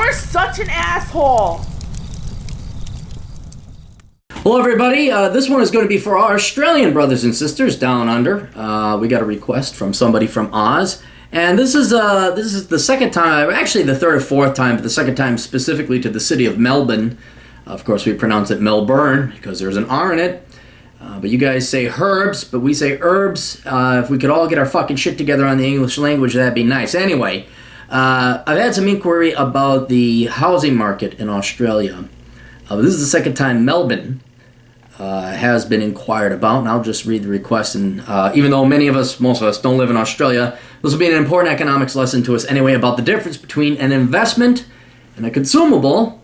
You're such an asshole. Hello everybody, this one is going to be for our Australian brothers and sisters down under. We got a request from somebody from Oz, and this is the second time, actually the third or fourth time, but the second time specifically to the city of Melbourne. Of course we pronounce it Melbourne because there's an R in it, but you guys say herbs, but we say herbs. If we could all get our fucking shit together on the English language, that'd be nice. Anyway, I've had some inquiry about the housing market in Australia. This is the second time Melbourne has been inquired about, and I'll just read the request. And even though most of us don't live in Australia, this will be an important economics lesson to us anyway about the difference between an investment and a consumable,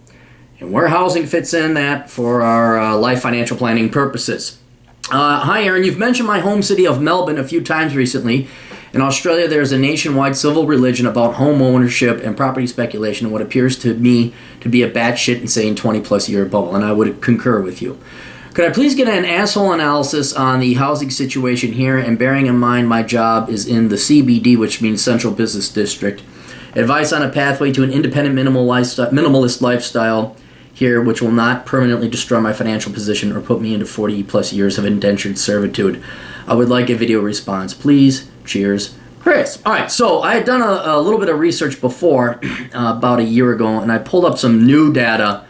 and where housing fits in that for our life financial planning purposes. Hi Aaron, you've mentioned my home city of Melbourne a few times recently. In Australia, there's a nationwide civil religion about home ownership and property speculation in what appears to me to be a batshit insane 20-plus year bubble, and I would concur with you. Could I please get an asshole analysis on the housing situation here, and bearing in mind my job is in the CBD, which means Central Business District. Advice on a pathway to an independent minimalist lifestyle here, which will not permanently destroy my financial position or put me into 40-plus years of indentured servitude. I would like a video response, please. Cheers, Chris. All right, so I had done a little bit of research before, about a year ago, and I pulled up some new data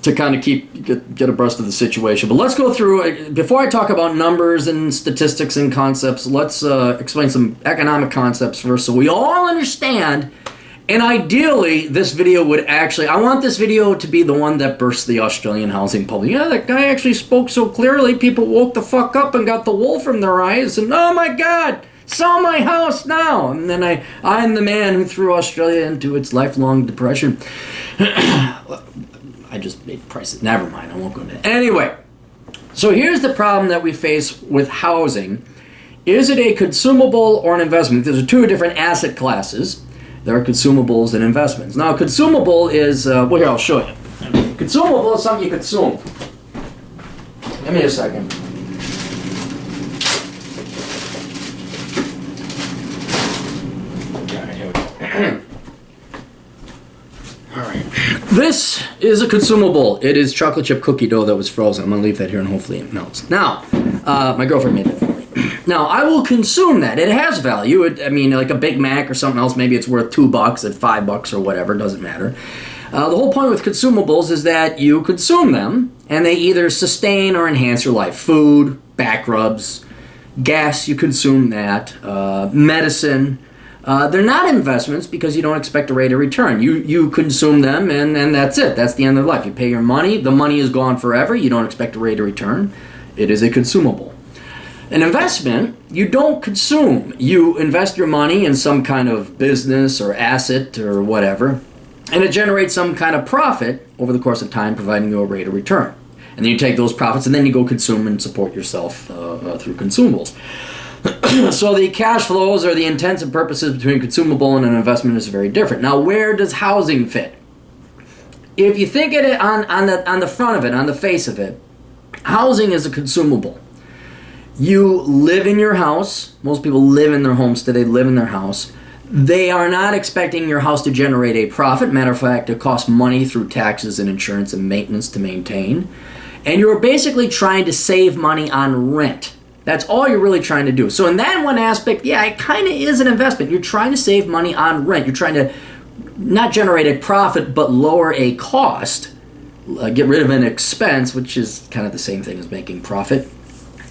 to kind of get abreast of the situation. But let's go through, before I talk about numbers and statistics and concepts, let's explain some economic concepts first so we all understand. And ideally, this video would actually, I want this video to be the one that bursts the Australian housing public. Yeah, that guy actually spoke so clearly, people woke the fuck up and got the wool from their eyes, and oh my God, sell my house now. And then I'm the man who threw Australia into its lifelong depression. I just made prices. Never mind, I won't go into that. Anyway, so here's the problem that we face with housing. Is it a consumable or an investment? There's two different asset classes. There are consumables and investments. Now, consumable is, well, here, I'll show you. Consumable is something you consume. Give me a second. All right, here we go. All right. This is a consumable. It is chocolate chip cookie dough that was frozen. I'm going to leave that here and hopefully it melts. Now, my girlfriend made that for me. Now, I will consume that. It has value. I mean, like a Big Mac or something else, maybe it's worth $2 at $5 or whatever, doesn't matter. The whole point with consumables is that you consume them, and they either sustain or enhance your life. Food, back rubs, gas, you consume that, medicine. They're not investments because you don't expect a rate of return. You consume them, and that's it. That's the end of life. You pay your money. The money is gone forever. You don't expect a rate of return. It is a consumable. An investment, you don't consume. You invest your money in some kind of business or asset or whatever, and it generates some kind of profit over the course of time, providing you a rate of return. And then you take those profits and then you go consume and support yourself through consumables. So the cash flows or the intents and purposes between consumable and an investment is very different. Now, where does housing fit? If you think of it on the front of it, on the face of it, housing is a consumable. You live in your house. Most people live in their homes today, live in their house. They are not expecting your house to generate a profit. Matter of fact, it costs money through taxes and insurance and maintenance to maintain. And you're basically trying to save money on rent. That's all you're really trying to do. So in that one aspect, yeah, it kind of is an investment. You're trying to save money on rent. You're trying to not generate a profit, but lower a cost. Get rid of an expense, which is kind of the same thing as making profit.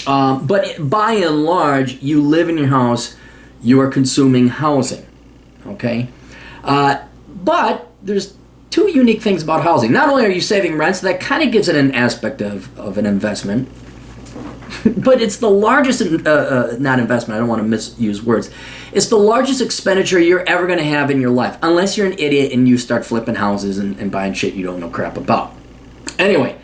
But by and large, you live in your house, you are consuming housing, okay? But there's two unique things about housing. Not only are you saving rent, so that kind of gives it an aspect of an investment, but it's the largest, not investment, I don't want to misuse words, it's the largest expenditure you're ever going to have in your life, unless you're an idiot and you start flipping houses and buying shit you don't know crap about. Anyway,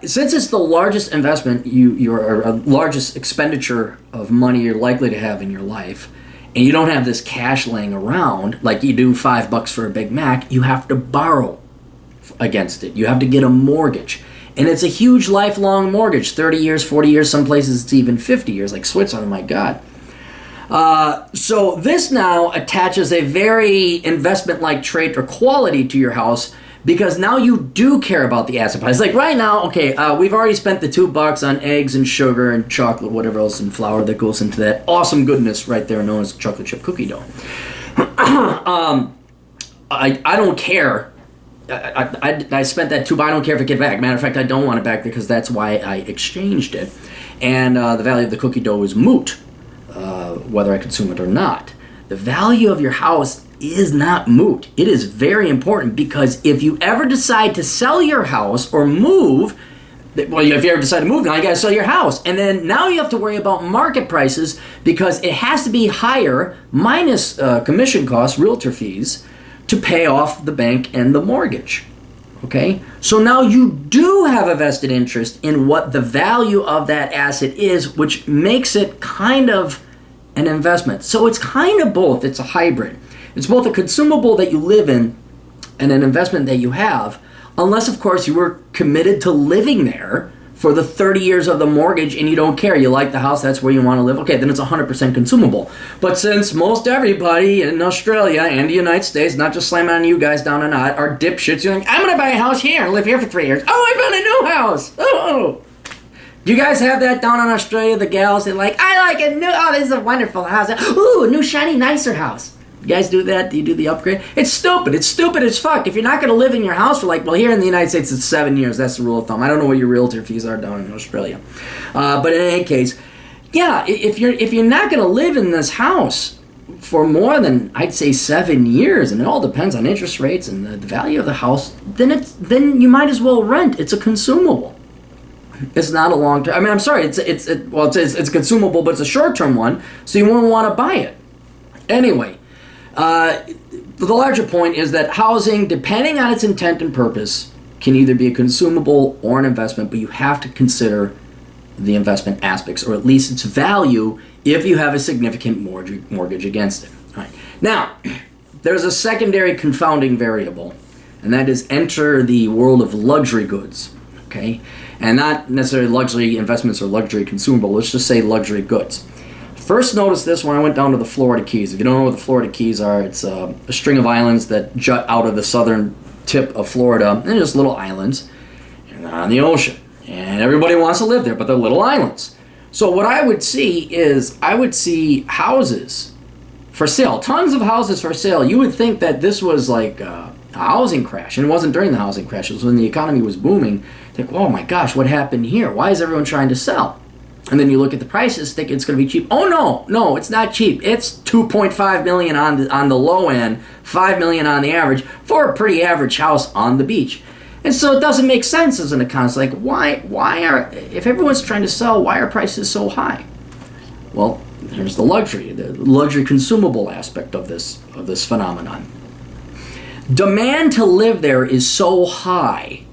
since it's the largest investment, your largest expenditure of money you're likely to have in your life, and you don't have this cash laying around like you do $5 for a Big Mac, you have to borrow against it. You have to get a mortgage. And it's a huge lifelong mortgage, 30 years, 40 years, some places it's even 50 years, like Switzerland, my God. So this now attaches a very investment-like trait or quality to your house, because now you do care about the asset price. Like right now, okay, we've already spent the $2 on eggs and sugar and chocolate, whatever else, and flour that goes into that awesome goodness right there known as chocolate chip cookie dough. I don't care. I spent that $2. I don't care if I get it back. Matter of fact, I don't want it back because that's why I exchanged it. And the value of the cookie dough is moot, whether I consume it or not. The value of your house is not moot. It is very important, because if you ever decide to sell your house or move, well, if you ever decide to move, now you got to sell your house. And then now you have to worry about market prices, because it has to be higher, minus commission costs, realtor fees, to pay off the bank and the mortgage. Okay? So now you do have a vested interest in what the value of that asset is, which makes it kind of an investment. So it's kind of both. It's a hybrid. It's both a consumable that you live in and an investment that you have, unless, of course, you were committed to living there for the 30 years of the mortgage and you don't care. You like the house, that's where you want to live. Okay, then it's 100% consumable. But since most everybody in Australia and the United States, not just slamming on you guys down and out, are dipshits, you're like, I'm going to buy a house here and live here for 3 years. Oh, I found a new house. Oh. Do you guys have that down in Australia? The gals, they're like, I like a new, oh, this is a wonderful house. Ooh, a new, shiny, nicer house. You guys do that? Do you do the upgrade? It's stupid. It's stupid as fuck. If you're not going to live in your house for well, here in the United States, it's 7 years. That's the rule of thumb. I don't know what your realtor fees are down in Australia. But in any case, yeah, if you're not going to live in this house for more than, I'd say, 7 years, and it all depends on interest rates and the value of the house, then you might as well rent. It's a consumable. It's not a long-term. I mean, I'm sorry. It's a consumable, but it's a short-term one, so you won't want to buy it. Anyway, the larger point is that housing, depending on its intent and purpose, can either be a consumable or an investment, but you have to consider the investment aspects, or at least its value, if you have a significant mortgage against it. All right. Now, there's a secondary confounding variable, and that is enter the world of luxury goods. Okay? And not necessarily luxury investments or luxury consumable. Let's just say luxury goods. First noticed this when I went down to the Florida Keys. If you don't know what the Florida Keys are, it's a string of islands that jut out of the southern tip of Florida. And they're just little islands on the ocean. And everybody wants to live there, but they're little islands. So what I would see is, I would see houses for sale. Tons of houses for sale. You would think that this was like a housing crash. And it wasn't during the housing crash. It was when the economy was booming. Think, oh my gosh, what happened here? Why is everyone trying to sell? And then you look at the prices, think it's going to be cheap. Oh no, it's not cheap. It's $2.5 million on the low end, $5 million on the average for a pretty average house on the beach. And so it doesn't make sense as an economist. Like, why are, if everyone's trying to sell, why are prices so high? Well, here's the luxury consumable aspect of this phenomenon. Demand to live there is so high,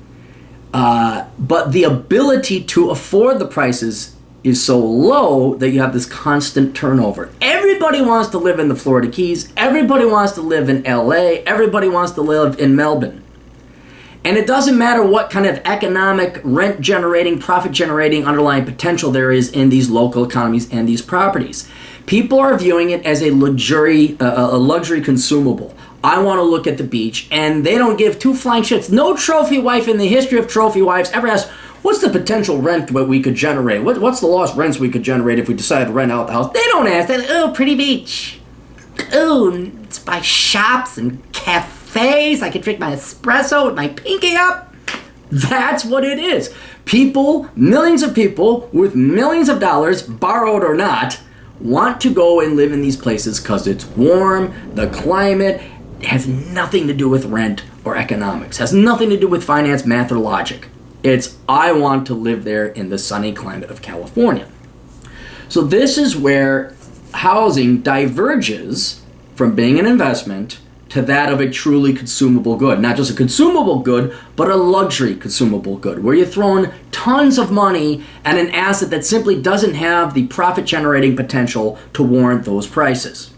but the ability to afford the prices is so low that you have this constant turnover. Everybody wants to live in the Florida Keys. Everybody wants to live in LA. Everybody wants to live in Melbourne. And it doesn't matter what kind of economic, rent-generating, profit-generating underlying potential there is in these local economies and these properties. People are viewing it as a luxury consumable. I want to look at the beach, and they don't give two flying shits. No trophy wife in the history of trophy wives ever asked, what's the potential rent that we could generate? What's the lost rents we could generate if we decided to rent out the house? They don't ask that. Oh, pretty beach. Oh, it's by shops and cafes. I can drink my espresso with my pinky up. That's what it is. People, millions of people with millions of dollars, borrowed or not, want to go and live in these places because it's warm, the climate. It has nothing to do with rent or economics. It has nothing to do with finance, math, or logic. It's, I want to live there in the sunny climate of California. So this is where housing diverges from being an investment to that of a truly consumable good. Not just a consumable good, but a luxury consumable good, where you're throwing tons of money at an asset that simply doesn't have the profit-generating potential to warrant those prices.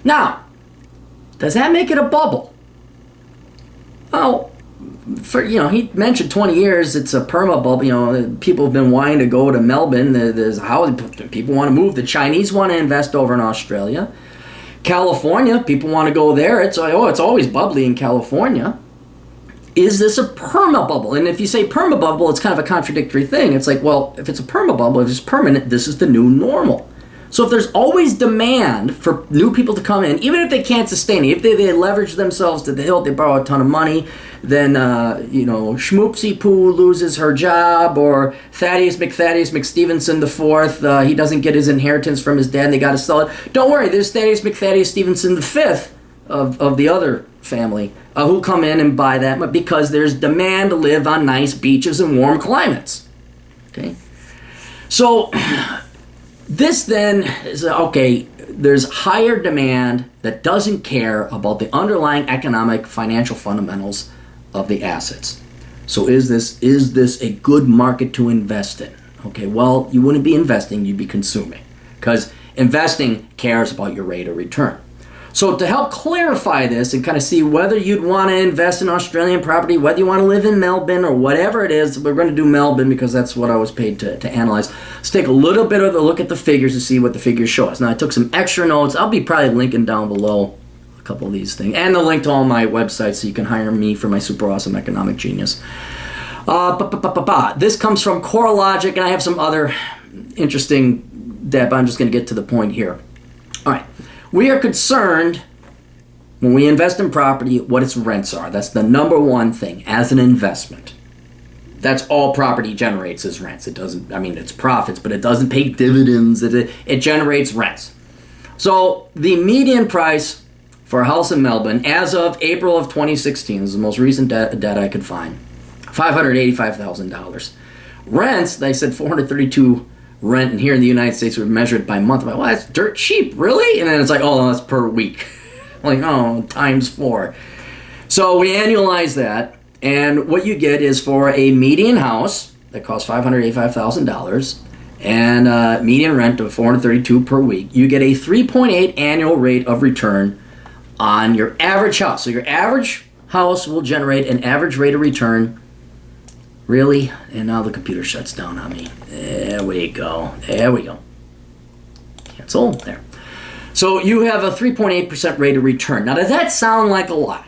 Now, does that make it a bubble? Well, he mentioned 20 years. It's a perma bubble. People have been wanting to go to Melbourne. There's how people want to move. The Chinese want to invest over in Australia. California, people want to go there. It's always bubbly in California. Is this a perma bubble? And if you say perma bubble, it's kind of a contradictory thing. It's like, well, if it's a perma bubble, if it's permanent, this is the new normal. So if there's always demand for new people to come in, even if they can't sustain it, if they leverage themselves to the hilt, they borrow a ton of money, then, Schmoopsy Poo loses her job, or Thaddeus McStevenson IV, he doesn't get his inheritance from his dad, and they got to sell it. Don't worry, there's Thaddeus Stevenson V of the other family who come in and buy that because there's demand to live on nice beaches and warm climates. Okay? So this then is, there's higher demand that doesn't care about the underlying economic financial fundamentals of the assets. So is this a good market to invest in? Okay, well, you wouldn't be investing, you'd be consuming, because investing cares about your rate of return. So to help clarify this and kind of see whether you'd want to invest in Australian property, whether you want to live in Melbourne or whatever it is, we're going to do Melbourne because that's what I was paid to analyze. Let's take a little bit of a look at the figures to see what the figures show us. Now, I took some extra notes. I'll be probably linking down below a couple of these things, and the link to all my websites so you can hire me for my super awesome economic genius. This comes from CoreLogic, and I have some other interesting data, but I'm just going to get to the point here. All right. We are concerned when we invest in property what its rents are. That's the number one thing as an investment. That's all property generates is rents. It doesn't, it's profits, but it doesn't pay dividends. It generates rents. So the median price for a house in Melbourne as of April of 2016, this is the most recent data I could find, $585,000. Rents, they said 432 rent, and here in the United States we measure it by month. I'm like, well, that's dirt cheap, really? And then it's like, oh, no, that's per week. I'm like, oh, times 4. So we annualize that, and what you get is for a median house that costs $585,000 and median rent of $432 per week, you get a 3.8 annual rate of return on your average house. So your average house will generate an average rate of return. Really? And now the computer shuts down on me. There we go. Cancel. There. So you have a 3.8% rate of return. Now, does that sound like a lot?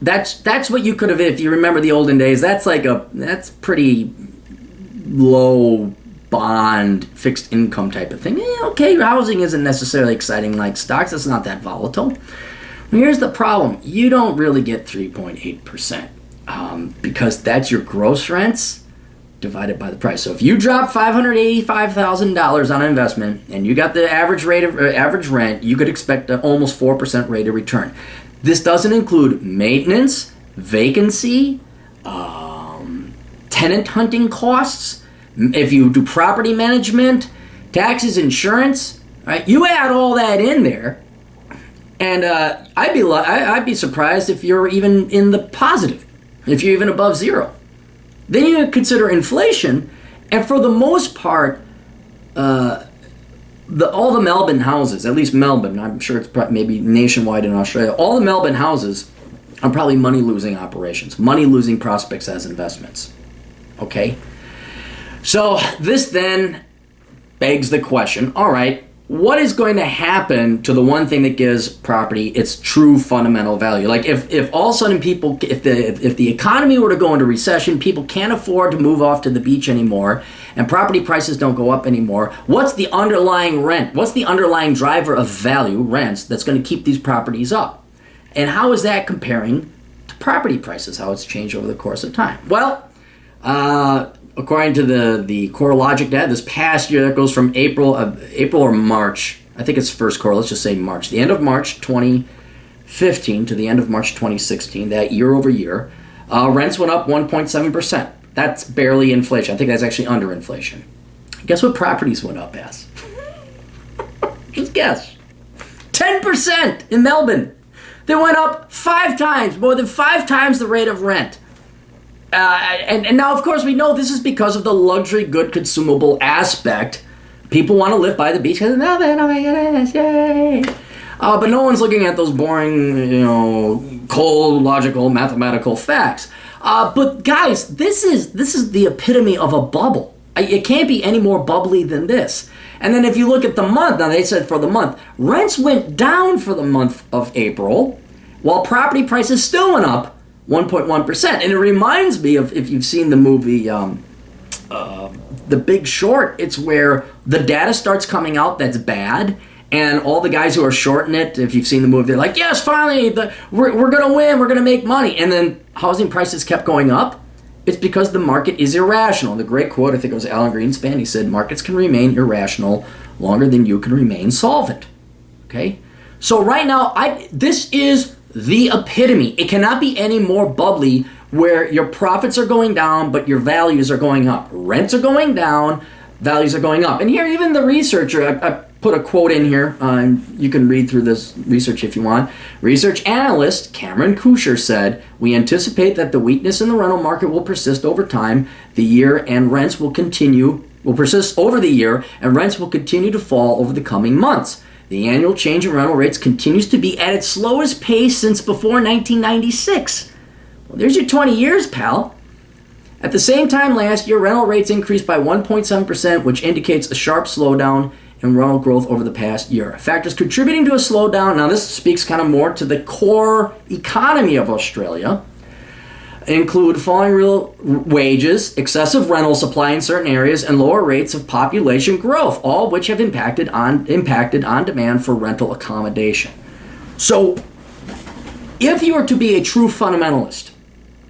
That's what you could have, if you remember the olden days, that's pretty low bond, fixed income type of thing. Okay, housing isn't necessarily exciting like stocks. It's not that volatile. Here's the problem. You don't really get 3.8%. Because that's your gross rents divided by the price. So if you drop $585,000 on an investment and you got the average rent, you could expect an almost 4% rate of return. This doesn't include maintenance, vacancy, tenant hunting costs. If you do property management, taxes, insurance, right? You add all that in there, and I'd be surprised if you're even in the positive. If you're even above zero. Then you consider inflation, and for the most part, all the Melbourne houses, at least Melbourne, I'm sure it's maybe nationwide in Australia, all the Melbourne houses are probably money-losing operations, money-losing prospects as investments. Okay? So this then begs the question, all right, what is going to happen to the one thing that gives property its true fundamental value? Like if all of a sudden if the economy were to go into recession, people can't afford to move off to the beach anymore, and property prices don't go up anymore, what's the underlying rent? What's the underlying driver of value, rents, that's going to keep these properties up? And how is that comparing to property prices, how it's changed over the course of time? Well, according to the CoreLogic data, this past year, that goes from April or March, I think it's first quarter, let's just say March, the end of March 2015 to the end of March 2016, that year over year, rents went up 1.7%. That's barely inflation. I think that's actually under inflation. Guess what properties went up as? Just guess. 10% in Melbourne. They went up 5 times, more than 5 times the rate of rent. And now, of course, we know this is because of the luxury good consumable aspect. People want to live by the beach because Melbourne, oh my goodness, yay! But no one's looking at those boring, cold, logical, mathematical facts. But guys, this is the epitome of a bubble. It can't be any more bubbly than this. And then if you look at the month, now they said for the month, rents went down for the month of April, while property prices still went up 1.1%. And it reminds me of, if you've seen the movie The Big Short, it's where the data starts coming out that's bad, and all the guys who are shorting it, if you've seen the movie, they're like, yes, finally, we're going to win, we're going to make money. And then housing prices kept going up. It's because the market is irrational. The great quote, I think it was Alan Greenspan, he said, markets can remain irrational longer than you can remain solvent. Okay? So right now, this is the epitome. It cannot be any more bubbly where your profits are going down, but your values are going up. Rents are going down, values are going up. And here, even the researcher, I put a quote in here, and you can read through this research if you want. Research analyst Cameron Kusher said, we anticipate that the weakness in the rental market will persist over time. The year and rents will persist over the year, and rents will continue to fall over the coming months. The annual change in rental rates continues to be at its slowest pace since before 1996. Well, there's your 20 years, pal. At the same time last year, rental rates increased by 1.7%, which indicates a sharp slowdown in rental growth over the past year. Factors contributing to a slowdown, now this speaks kind of more to the core economy of Australia, include falling real wages, excessive rental supply in certain areas, and lower rates of population growth, all of which have impacted on demand for rental accommodation. So, if you are to be a true fundamentalist,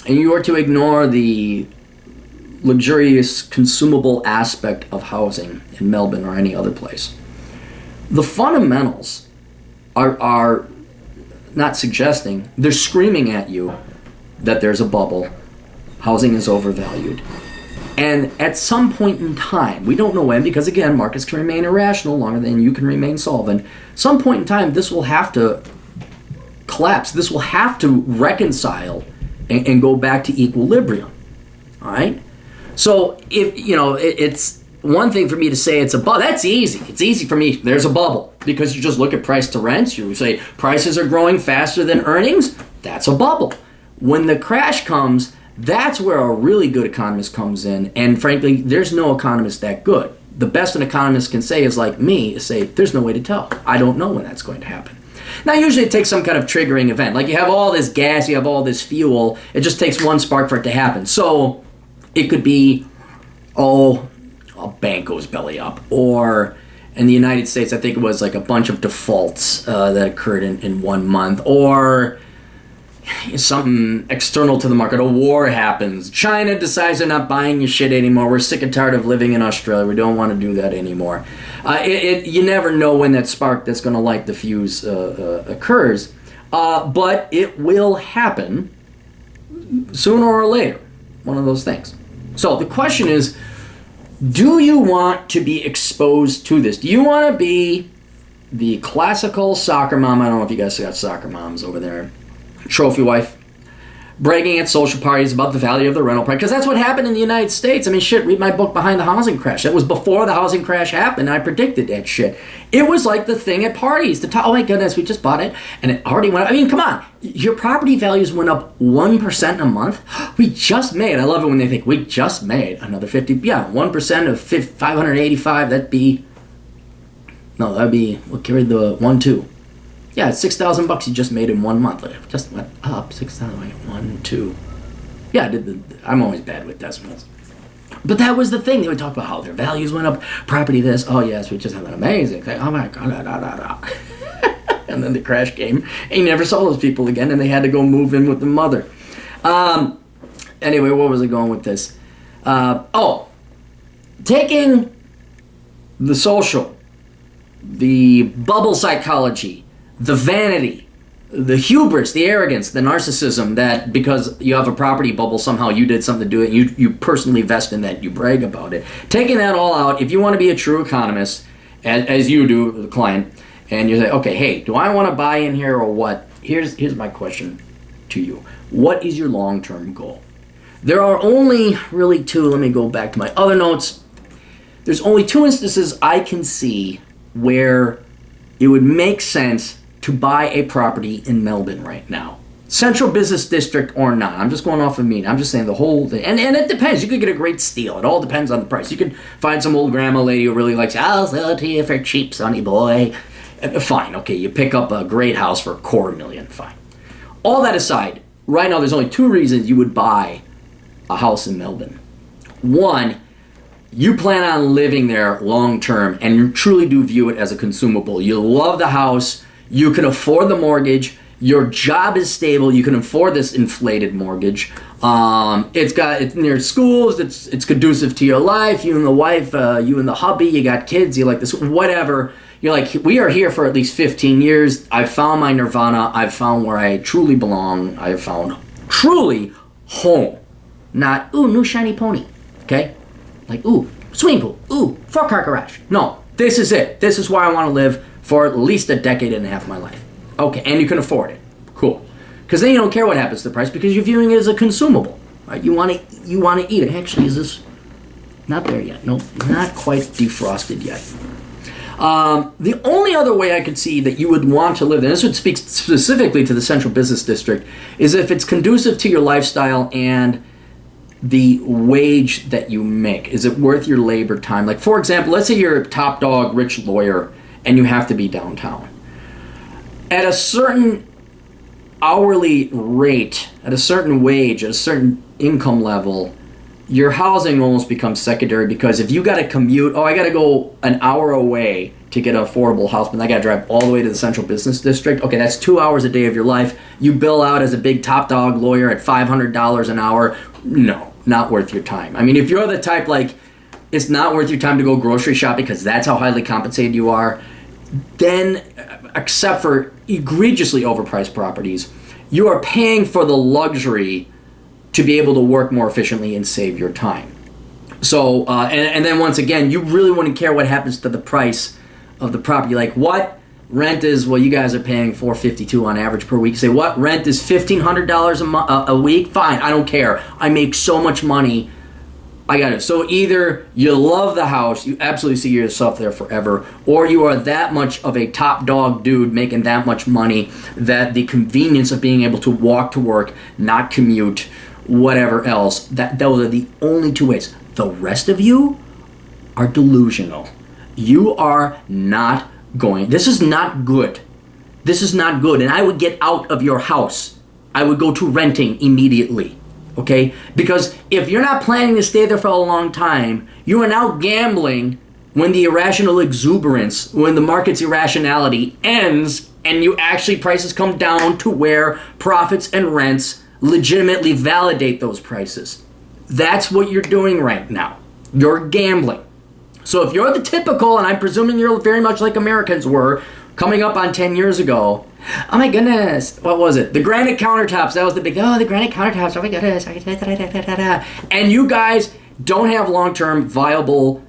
and you are to ignore the luxurious consumable aspect of housing in Melbourne or any other place, the fundamentals are not suggesting, they're screaming at you that there's a bubble, housing is overvalued. And at some point in time, we don't know when, because again, markets can remain irrational longer than you can remain solvent. Some point in time, this will have to collapse. This will have to reconcile and go back to equilibrium. All right? So if, it's one thing for me to say it's a bubble. That's easy. It's easy for me. There's a bubble. Because you just look at price to rents. You say prices are growing faster than earnings. That's a bubble. When the crash comes, that's where a really good economist comes in. And frankly, there's no economist that good. The best an economist can say is like me, is say, there's no way to tell. I don't know when that's going to happen. Now, usually it takes some kind of triggering event. Like you have all this gas, you have all this fuel. It just takes one spark for it to happen. So it could be, a bank goes belly up. Or in the United States, I think it was like a bunch of defaults that occurred in 1 month. Or something external to the market. A war happens. China decides they're not buying your shit anymore. We're sick and tired of living in Australia. We don't want to do that anymore. You never know when that spark that's going to light the fuse occurs. But it will happen sooner or later. One of those things. So the question is, do you want to be exposed to this? Do you want to be the classical soccer mom? I don't know if you guys got soccer moms over there. Trophy wife, bragging at social parties about the value of the rental price, because that's what happened in the United States. I mean, shit, read my book Behind the Housing Crash. That was before the housing crash happened. I predicted that shit. It was like the thing at parties. Oh my goodness, we just bought it, and it already went up. I mean, come on. Your property values went up 1% a month. We just made, I love it when they think, we just made another 50, 1% of 585, that'd be, we'll carry the 1-2. Yeah, it's $6,000 you just made in 1 month. It just went up 6,000. 1, 2. Yeah, I'm always bad with decimals. But that was the thing. They would talk about how their values went up, property this. Oh yes, we just have an amazing thing. Oh my god, and then the crash came, and you never saw those people again, and they had to go move in with the mother. Anyway, where was I going with this? Taking the social, the bubble psychology, the vanity, the hubris, the arrogance, the narcissism that because you have a property bubble, somehow you did something to do it, you personally vest in that, you brag about it. Taking that all out, if you want to be a true economist, as you do, the client, and you say, okay, hey, do I want to buy in here or what? Here's my question to you. What is your long-term goal? There are only really two. Let me go back to my other notes. There's only two instances I can see where it would make sense to buy a property in Melbourne right now. Central business district or not. I'm just going off of me. I'm just saying the whole thing. And it depends. You could get a great steal. It all depends on the price. You can find some old grandma lady who really likes, I'll sell it to you for cheap, sonny boy. Fine. Okay, you pick up a great house for $250,000. Fine. All that aside, right now there's only 2 reasons you would buy a house in Melbourne. One, you plan on living there long term and you truly do view it as a consumable. You love the house. You can afford the mortgage. Your job is stable. You can afford this inflated mortgage. It's near schools. It's conducive to your life. You and the wife, you and the hubby, you got kids. You like this, whatever. You're like, we are here for at least 15 years. I've found my nirvana. I've found where I truly belong. I've found truly home. Not, ooh, new shiny pony. Okay? Like, ooh, swimming pool. Ooh, 4-car garage. No, this is it. This is where I want to live for at least a decade and a half of my life. Okay, and you can afford it. Cool. Because then you don't care what happens to the price because you're viewing it as a consumable. Right? You want to eat it. Actually, is this not there yet? Nope, not quite defrosted yet. The only other way I could see that you would want to live, and this would speak specifically to the central business district, is if it's conducive to your lifestyle and the wage that you make. Is it worth your labor time? Like, for example, let's say you're a top dog, rich lawyer, and you have to be downtown. At a certain hourly rate, at a certain wage, at a certain income level, your housing almost becomes secondary because if you got to commute, I got to go an hour away to get an affordable house, but I got to drive all the way to the central business district. Okay, that's 2 hours a day of your life. You bill out as a big top dog lawyer at $500 an hour. No, not worth your time. I mean, if you're the type like, it's not worth your time to go grocery shopping because that's how highly compensated you are, then, except for egregiously overpriced properties, you are paying for the luxury to be able to work more efficiently and save your time. So, and then once again, you really wouldn't care what happens to the price of the property. Like, what rent is, well, you guys are paying $452 on average per week. Say, what rent is $1,500 a week? Fine, I don't care. I make so much money. I got it. So either you love the house, you absolutely see yourself there forever, or you are that much of a top dog dude making that much money that the convenience of being able to walk to work, not commute, whatever else, those are the only 2 ways. The rest of you are delusional. You are not going. This is not good. This is not good. And I would get out of your house. I would go to renting immediately. Okay? Because if you're not planning to stay there for a long time, you are now gambling when the irrational exuberance, when the market's irrationality ends and you actually prices come down to where profits and rents legitimately validate those prices. That's what you're doing right now. You're gambling. So if you're the typical, and I'm presuming you're very much like Americans were, coming up on 10 years ago, oh my goodness, what was it? The granite countertops, that was the big, the granite countertops, oh my goodness. And you guys don't have long-term viable,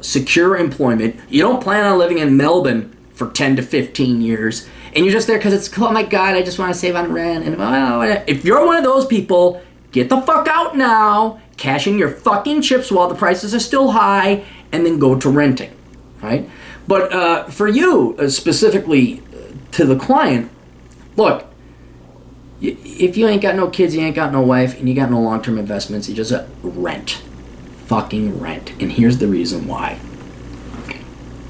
secure employment. You don't plan on living in Melbourne for 10 to 15 years. And you're just there because it's, oh my God, I just want to save on rent. And if you're one of those people, get the fuck out now, cash in your fucking chips while the prices are still high, and then go to renting, right? But for you, specifically to the client, look, if you ain't got no kids, you ain't got no wife, and you got no long-term investments, you just rent. Fucking rent. And here's the reason why.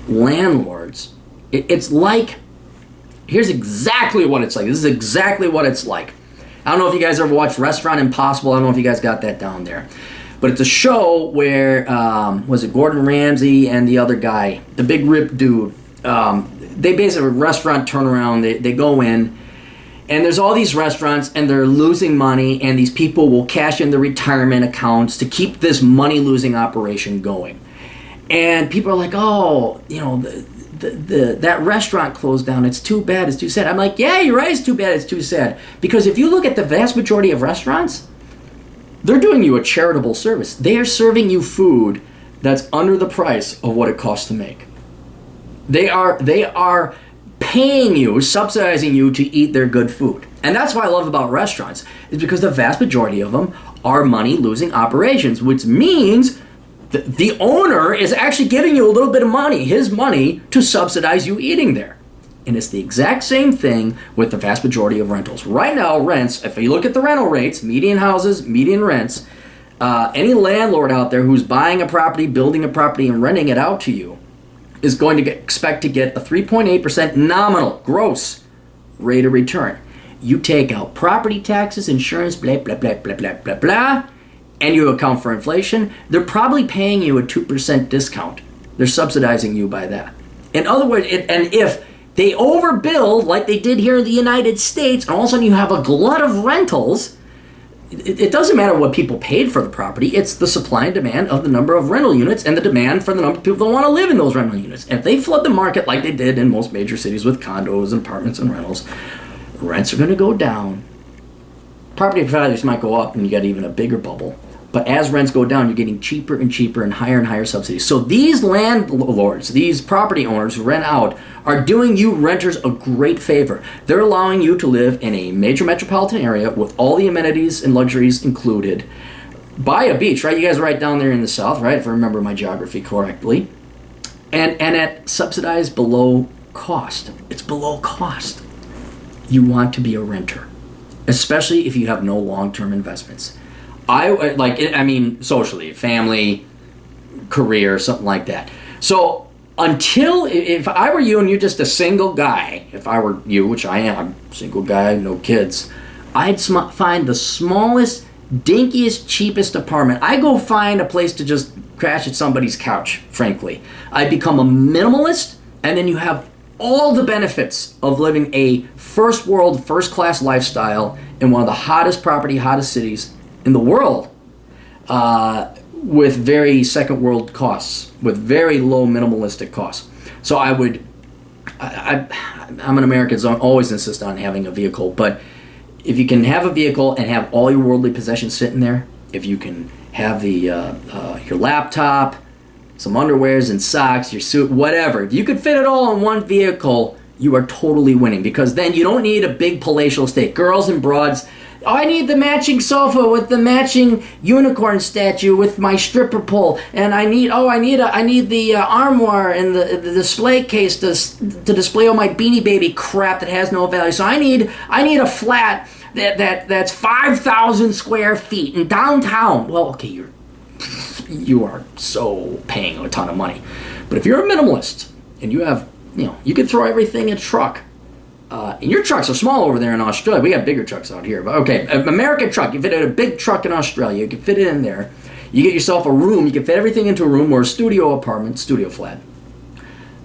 Landlords, it's like, here's exactly what it's like. This is exactly what it's like. I don't know if you guys ever watched Restaurant Impossible. I don't know if you guys got that down there. But it's a show where, was it Gordon Ramsay and the other guy, the big ripped dude. They basically, restaurant turnaround, they go in, and there's all these restaurants, and they're losing money, and these people will cash in the retirement accounts to keep this money-losing operation going. And people are like, oh, you know, that restaurant closed down. It's too bad. It's too sad. I'm like, yeah, you're right. It's too bad. It's too sad. Because if you look at the vast majority of restaurants, they're doing you a charitable service. They are serving you food that's under the price of what it costs to make. They are paying you, subsidizing you to eat their good food. And that's what I love about restaurants, is because the vast majority of them are money-losing operations, which means the owner is actually giving you a little bit of money, his money, to subsidize you eating there. And it's the exact same thing with the vast majority of rentals. Right now, rents, if you look at the rental rates, median houses, median rents, any landlord out there who's buying a property, building a property, and renting it out to you is going to expect to get a 3.8% nominal gross rate of return. You take out property taxes, insurance, blah, blah, blah, blah, blah, blah, blah, and you account for inflation, they're probably paying you a 2% discount. They're subsidizing you by that. In other words, and if they overbuild like they did here in the United States, and all of a sudden you have a glut of rentals, it doesn't matter what people paid for the property. It's the supply and demand of the number of rental units and the demand for the number of people that want to live in those rental units. And if they flood the market like they did in most major cities with condos and apartments and rentals, rents are going to go down. Property values might go up and you get even a bigger bubble. But as rents go down, you're getting cheaper and cheaper and higher subsidies. So these landlords, these property owners who rent out, are doing you renters a great favor. They're allowing you to live in a major metropolitan area with all the amenities and luxuries included, by a beach, right? You guys are right down there in the south, right? If I remember my geography correctly. And at subsidized below cost. It's below cost. You want to be a renter, especially if you have no long-term investments. Socially, family, career, something like that. So if I were you and you're just a single guy, if I were you, which I am, single guy, no kids, I'd find the smallest, dinkiest, cheapest apartment. I go find a place to just crash at somebody's couch, frankly. I become a minimalist, and then you have all the benefits of living a first world, first class lifestyle in one of the hottest cities in the world, with very second world costs, with very low minimalistic costs. So I'm an American, so I always insist on having a vehicle. But if you can have a vehicle and have all your worldly possessions sitting there, if you can have your laptop, some underwears and socks, your suit, whatever, if you could fit it all in one vehicle, you are totally winning, because then you don't need a big palatial estate. Girls and broads, I need the matching sofa with the matching unicorn statue with my stripper pole, and I need the armoire and the display case to display all my Beanie Baby crap that has no value. So I need a flat that's 5,000 square feet in downtown. Well, okay, you are so paying a ton of money. But if you're a minimalist and you have, you can throw everything in a truck. And your trucks are small over there in Australia. We got bigger trucks out here. But okay, an American truck, you fit in a big truck in Australia. You can fit it in there. You get yourself a room. You can fit everything into a room or a studio apartment, studio flat.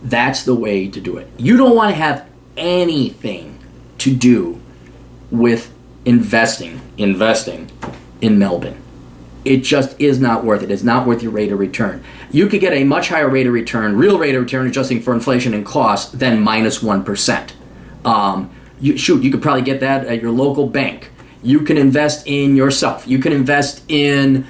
That's the way to do it. You don't want to have anything to do with investing in Melbourne. It just is not worth it. It's not worth your rate of return. You could get a much higher rate of return, real rate of return, adjusting for inflation and cost, than minus 1%. You could probably get that at your local bank. You can invest in yourself. You can invest in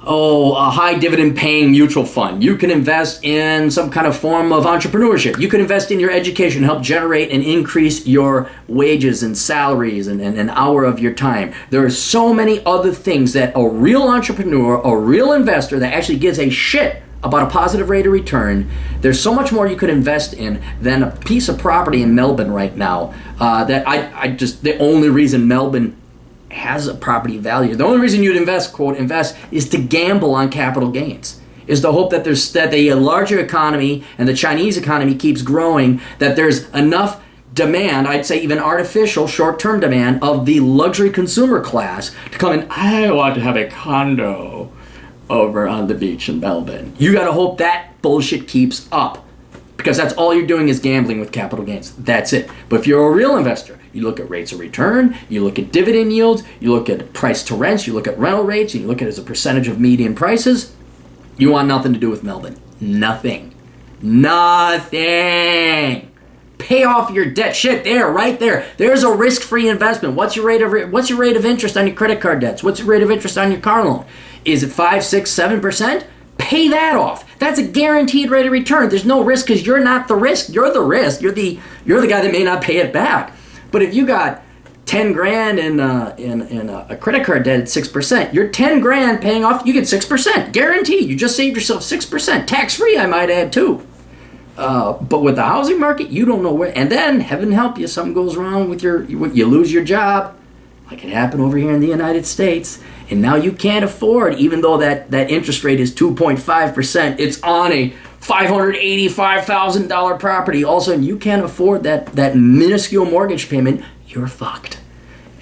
a high dividend paying mutual fund. You can invest in some kind of form of entrepreneurship. You can invest in your education, help generate and increase your wages and salaries and an hour of your time. There are so many other things that a real entrepreneur, a real investor that actually gives a shit about a positive rate of return, there's so much more you could invest in than a piece of property in Melbourne right now. The only reason Melbourne has a property value, the only reason you'd invest, is to gamble on capital gains, is to hope that the larger economy and the Chinese economy keeps growing, that there's enough demand, I'd say even artificial short-term demand, of the luxury consumer class to come in. I want to have a condo over on the beach in Melbourne. You gotta hope that bullshit keeps up, because that's all you're doing is gambling with capital gains. That's it. But if you're a real investor, you look at rates of return, you look at dividend yields, you look at price to rents, you look at rental rates, and you look at it as a percentage of median prices, you want nothing to do with Melbourne. Nothing. Pay off your debt. Shit, right there. There's a risk-free investment. What's your rate of interest on your credit card debts? What's your rate of interest on your car loan? Is it 5, 6, 7%? Pay that off. That's a guaranteed rate of return. There's no risk, because you're not the risk. You're the risk. You're the guy that may not pay it back. But if you got 10 grand in a credit card debt at 6%, you're 10 grand paying off. You get 6%, guaranteed. You just saved yourself 6%, tax free, I might add too. But with the housing market, you don't know where. And then, heaven help you, something goes wrong with you lose your job, like it happened over here in the United States. And now you can't afford, even though that interest rate is 2.5%, it's on a $585,000 property. All of a sudden, you can't afford that minuscule mortgage payment. You're fucked.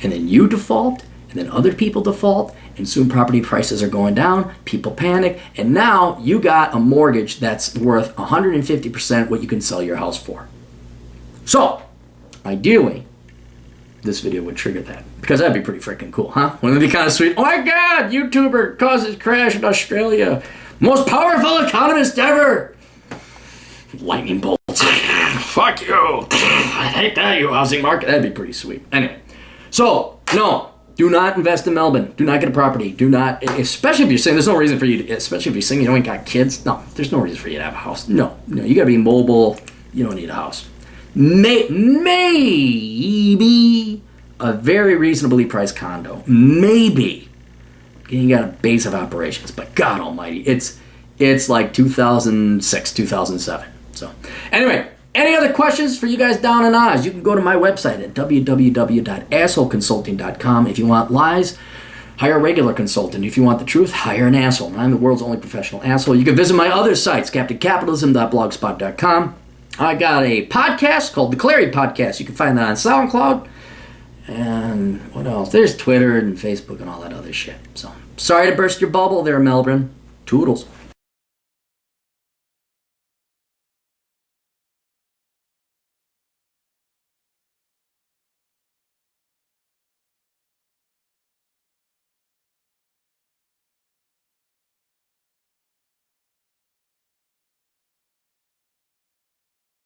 And then you default, and then other people default, and soon property prices are going down, people panic, and now you got a mortgage that's worth 150% what you can sell your house for. So, ideally, this video would trigger that. Because that'd be pretty freaking cool, huh? Wouldn't it be kind of sweet? Oh my god, YouTuber causes crash in Australia. Most powerful economist ever. Lightning bolts. Fuck you. I hate that, you housing market. That'd be pretty sweet. Anyway, so, no. Do not invest in Melbourne. Do not get a property. Do not, especially if you're saying there's no reason for you to, especially if you're saying you ain't got kids. No, there's no reason for you to have a house. No, you gotta be mobile. You don't need a house. Maybe a very reasonably priced condo. Maybe. You got a base of operations, but God almighty, it's like 2006, 2007. So, anyway. Any other questions for you guys down in Oz? You can go to my website at www.assholeconsulting.com. If you want lies, hire a regular consultant. If you want the truth, hire an asshole. I'm the world's only professional asshole. You can visit my other sites, captaincapitalism.blogspot.com. I got a podcast called The Clary Podcast. You can find that on SoundCloud. And what else? There's Twitter and Facebook and all that other shit. So, sorry to burst your bubble there, Melbourne. Toodles.